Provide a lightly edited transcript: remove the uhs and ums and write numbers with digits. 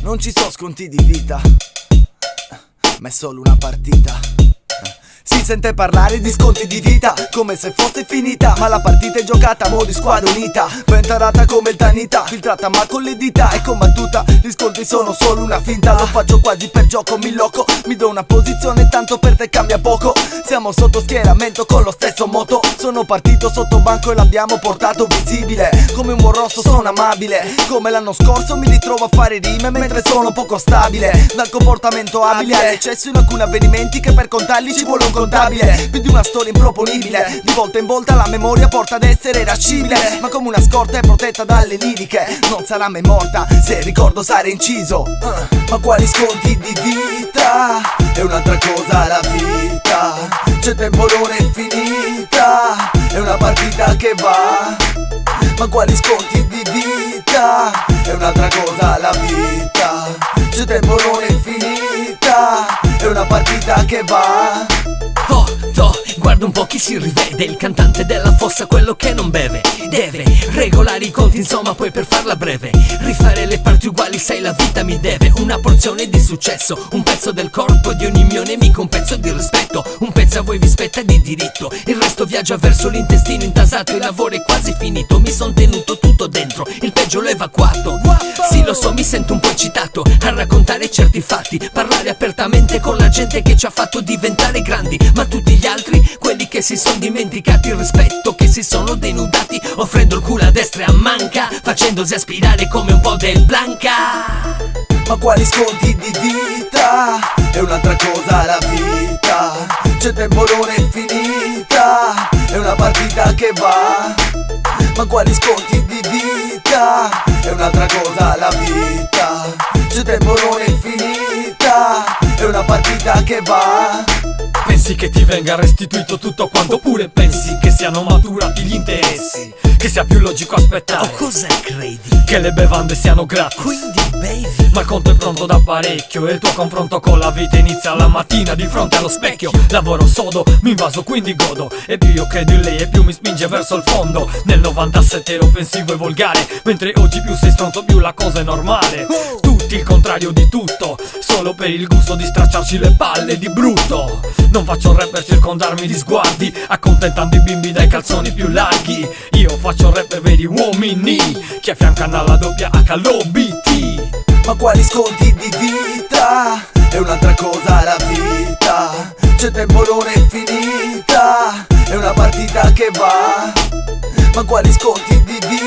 Non ci sono sconti di vita, ma è solo una partita. Si sente parlare di sconti di vita come se fosse finita, ma la partita è giocata a mo' di squadra unita, ben tarata come il Tanita, filtrata ma con le dita e combattuta. Gli sconti sono solo una finta, lo faccio quasi per gioco, mi loco. Mi do una posizione tanto per te cambia poco. Siamo sotto schieramento con lo stesso moto. Sono partito sotto banco e l'abbiamo portato visibile. Come un buon rosso sono amabile, come l'anno scorso mi ritrovo a fare rime mentre sono poco stabile. Dal comportamento abile all'eccesso in alcuni avvenimenti che per contarli ci vuole un contabile. Più di una storia improponibile, di volta in volta la memoria porta ad essere irascibile, ma come una scorta è protetta dalle liriche. Non sarà mai morta se il ricordo sarà inciso. Ma quali sconti di vita? È un'altra cosa la vita. C'è tempo, non è finita, è una partita che va. Ma quali sconti di vita? È un'altra cosa la vita. C'è tempo, non è finita, è una partita che va. Guarda un po' chi si rivede, il cantante della fossa, quello che non beve. Deve regolare i conti, insomma, poi per farla breve rifare le parti uguali, sai la vita mi deve una porzione di successo, un pezzo del corpo di ogni mio nemico, un pezzo di rispetto, un pezzo a voi vi spetta di diritto. Il resto viaggia verso l'intestino intasato, il lavoro è quasi finito, mi son tenuto tutto dentro, il peggio l'ho evacuato. Sì, lo so, mi sento un po' eccitato a raccontare certi fatti, parlare apertamente con la gente che ci ha fatto diventare grandi, ma tutti gli altri, quelli che si sono dimenticati il rispetto, che si sono denudati offrendo il culo a destra e a manca, facendosi aspirare come un po' del Blanca. Ma quali sconti di vita? È un'altra cosa la vita. C'è tempo, non è finita, è una partita che va. Ma quali sconti di vita? È un'altra cosa la vita. C'è tempo, non è finita, è una partita che va. Pensi che ti venga restituito tutto quanto, oppure pensi che siano maturati gli interessi? Che sia più logico aspettare? O cosa credi? Che le bevande siano gratis? Quindi baby, ma il conto è pronto da parecchio e il tuo confronto con la vita inizia la mattina di fronte allo specchio. Lavoro sodo, mi invaso quindi godo, e più io credo in lei e più mi spinge verso il fondo. Nel 97 ero offensivo e volgare, mentre oggi più sei stronzo più la cosa è normale. Tutti il contrario di tutto, solo per il gusto di stracciarci le palle di brutto. Non faccio rap per circondarmi di sguardi, accontentando i bimbi dai calzoni più larghi. Io faccio rap per veri uomini che affiancano alla doppia HLOBT. Ma quali sconti di vita? È un'altra cosa la vita. C'è tempo, non è finita, è una partita che va. Ma quali sconti di vita?